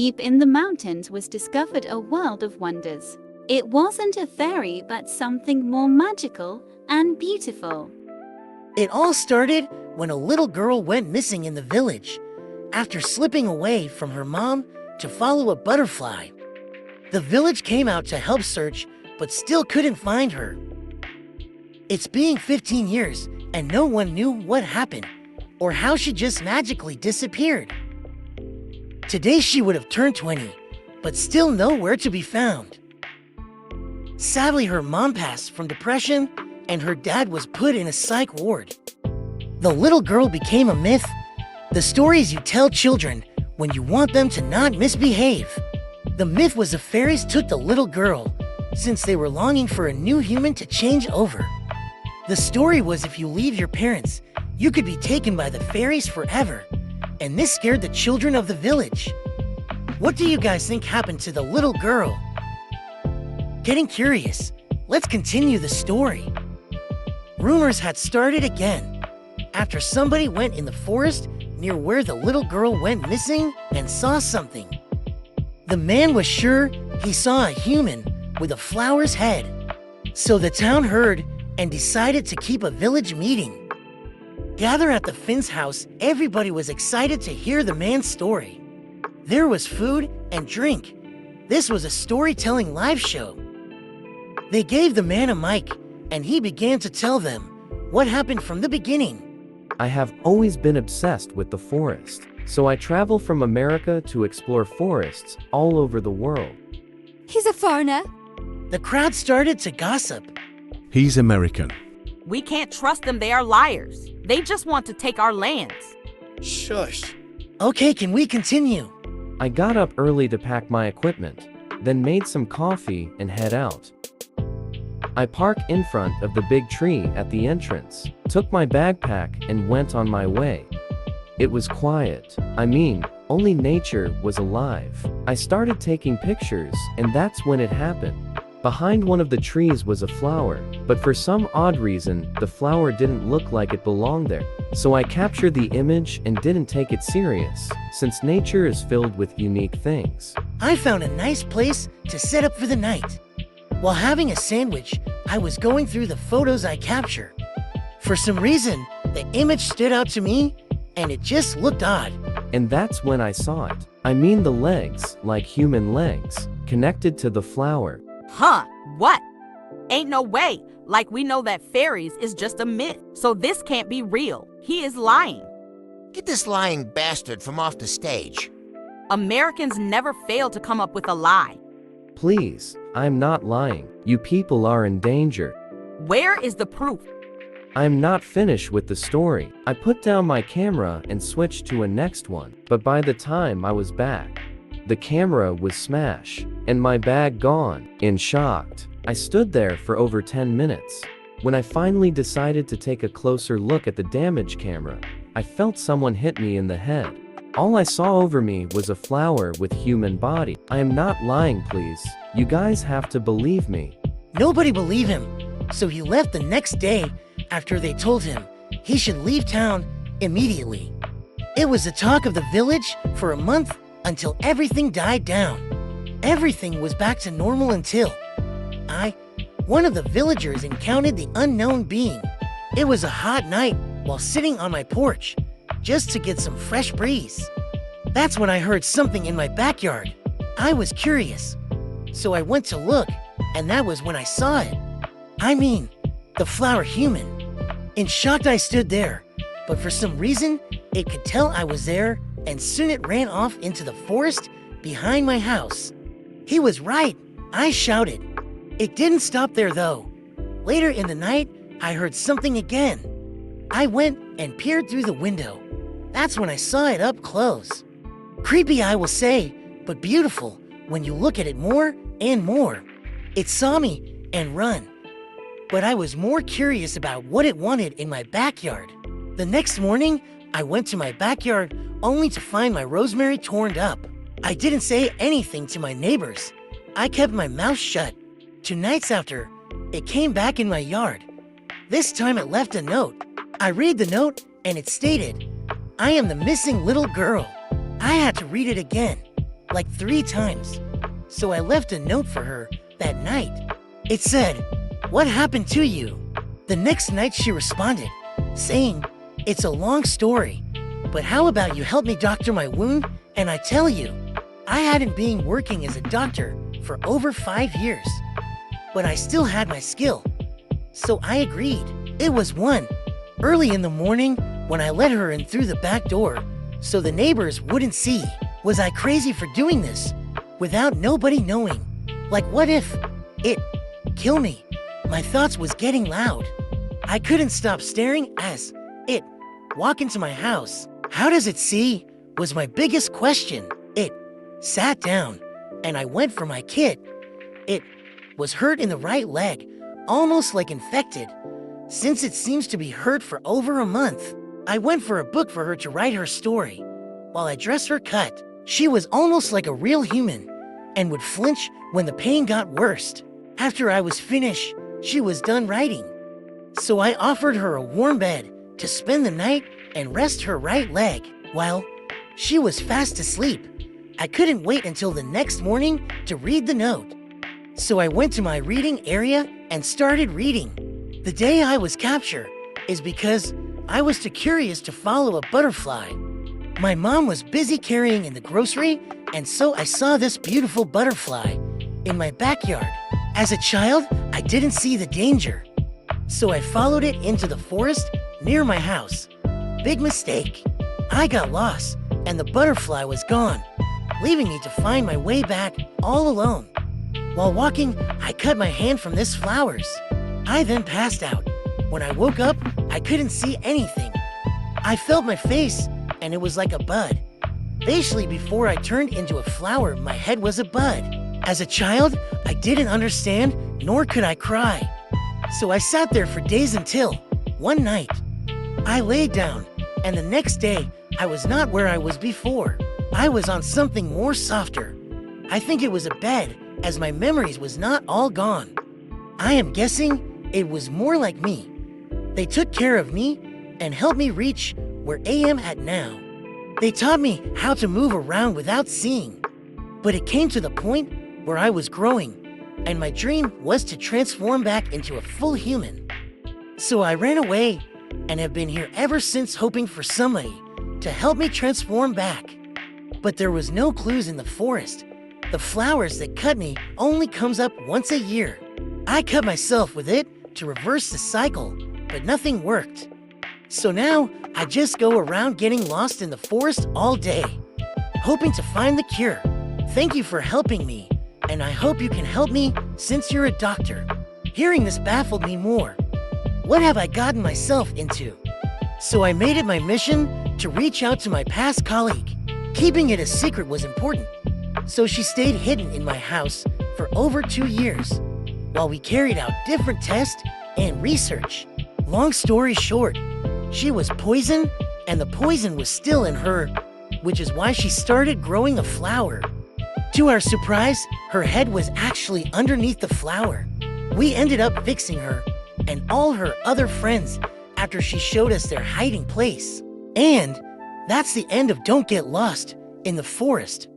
Deep in the mountains was discovered a world of wonders. It wasn't a fairy, but something more magical and beautiful. It all started when a little girl went missing in the village after slipping away from her mom to follow a butterfly. The village came out to help search, but still couldn't find her. It's been 15 years and no one knew what happened or how she just magically disappeared. Today she would have turned 20, but still nowhere to be found. Sadly, her mom passed from depression and her dad was put in a psych ward. The little girl became a myth, the stories you tell children when you want them to not misbehave. The myth was the fairies took the little girl since they were longing for a new human to change over. The story was if you leave your parents, you could be taken by the fairies forever, and this scared the children of the village. What do you guys think happened to the little girl? Getting curious, let's continue the story. Rumors had started again after somebody went in the forest near where the little girl went missing and saw something. The man was sure he saw a human with a flower's head. So the town heard and decided to keep a village meeting. Gather at the Finn's house, everybody was excited to hear the man's story. There was food and drink. This was a storytelling live show. They gave the man a mic and he began to tell them what happened from the beginning. I have always been obsessed with the forest, so I travel from America to explore forests all over the world. He's a foreigner. The crowd started to gossip. He's American. We can't trust them, they are liars. They just want to take our lands. Shush. Okay, can we continue? I got up early to pack my equipment, then made some coffee and head out. I parked in front of the big tree at the entrance, took my backpack and went on my way. It was quiet. Only nature was alive. I started taking pictures, and that's when it happened. Behind one of the trees was a flower, but for some odd reason, the flower didn't look like it belonged there. So I captured the image and didn't take it serious, since nature is filled with unique things. I found a nice place to set up for the night. While having a sandwich, I was going through the photos I captured. For some reason, the image stood out to me, and it just looked odd. And that's when I saw it. The legs, like human legs, connected to the flower. Huh? What? Ain't no way. Like we know that fairies is just a myth. So this can't be real. He is lying. Get this lying bastard from off the stage. Americans never fail to come up with a lie. Please, I'm not lying. You people are in danger. Where is the proof? I'm not finished with the story. I put down my camera and switched to a next one, but by the time I was back, the camera was smashed, and my bag gone. In shocked, I stood there for over 10 minutes. When I finally decided to take a closer look at the damaged camera, I felt someone hit me in the head. All I saw over me was a flower with human body. I am not lying, please. You guys have to believe me. Nobody believed him, so he left the next day after they told him he should leave town immediately. It was the talk of the village for a month until everything died down. Everything was back to normal until one of the villagers, encountered the unknown being. It was a hot night while sitting on my porch, just to get some fresh breeze. That's when I heard something in my backyard. I was curious, so I went to look, and that was when I saw it. The flower human. In shock, I stood there, but for some reason, it could tell I was there, and soon it ran off into the forest behind my house. He was right, I shouted. It didn't stop there though. Later in the night, I heard something again. I went and peered through the window. That's when I saw it up close. Creepy, I will say, but beautiful when you look at it more and more. It saw me and run, but I was more curious about what it wanted in my backyard. The next morning, I went to my backyard only to find my rosemary torn up. I didn't say anything to my neighbors. I kept my mouth shut. 2 nights after, it came back in my yard. This time it left a note. I read the note and it stated, "I am the missing little girl." I had to read it again. like 3 times. So I left a note for her that night. It said, "What happened to you?" The next night she responded, saying, "It's a long story, but how about you help me doctor my wound and I tell you." I hadn't been working as a doctor for over 5 years, but I still had my skill. So I agreed. It was early in the morning when I let her in through the back door so the neighbors wouldn't see. Was I crazy for doing this without nobody knowing? Like, what if it kill me? My thoughts was getting loud. I couldn't stop staring as it walked into my house. How does it see? Was my biggest question. It sat down and I went for my kit. It was hurt in the right leg, almost like infected. Since it seems to be hurt for over a month, I went for a book for her to write her story. While I dressed her cut, she was almost like a real human and would flinch when the pain got worse. After I was finished, she was done writing. So I offered her a warm bed to spend the night and rest her right leg while she was fast asleep. I couldn't wait until the next morning to read the note. So I went to my reading area and started reading. The day I was captured is because I was too curious to follow a butterfly. My mom was busy carrying in the grocery, and so I saw this beautiful butterfly in my backyard. As a child, I didn't see the danger, so I followed it into the forest near my house. Big mistake. I got lost, and the butterfly was gone, leaving me to find my way back all alone. While walking, I cut my hand from this flowers. I then passed out. When I woke up, I couldn't see anything. I felt my face, and it was like a bud. Basically, before I turned into a flower, my head was a bud. As a child, I didn't understand, nor could I cry. So I sat there for days until, one night, I laid down, and the next day, I was not where I was before. I was on something more softer. I think it was a bed, as my memories was not all gone. I am guessing it was more like me. They took care of me and helped me reach where I am at now. They taught me how to move around without seeing. But it came to the point where I was growing, and my dream was to transform back into a full human. So I ran away and have been here ever since, hoping for somebody to help me transform back. But there was no clues in the forest. The flowers that cut me only comes up once a year. I cut myself with it to reverse the cycle, but nothing worked. So now I just go around getting lost in the forest all day, hoping to find the cure. Thank you for helping me, and I hope you can help me since you're a doctor. Hearing this baffled me more. What have I gotten myself into? So I made it my mission to reach out to my past colleague. Keeping it a secret was important, so she stayed hidden in my house for over 2 years, while we carried out different tests and research. Long story short, she was poisoned, and the poison was still in her, which is why she started growing a flower. To our surprise, her head was actually underneath the flower. We ended up fixing her and all her other friends after she showed us their hiding place. And that's the end of Don't Get Lost in the Forest.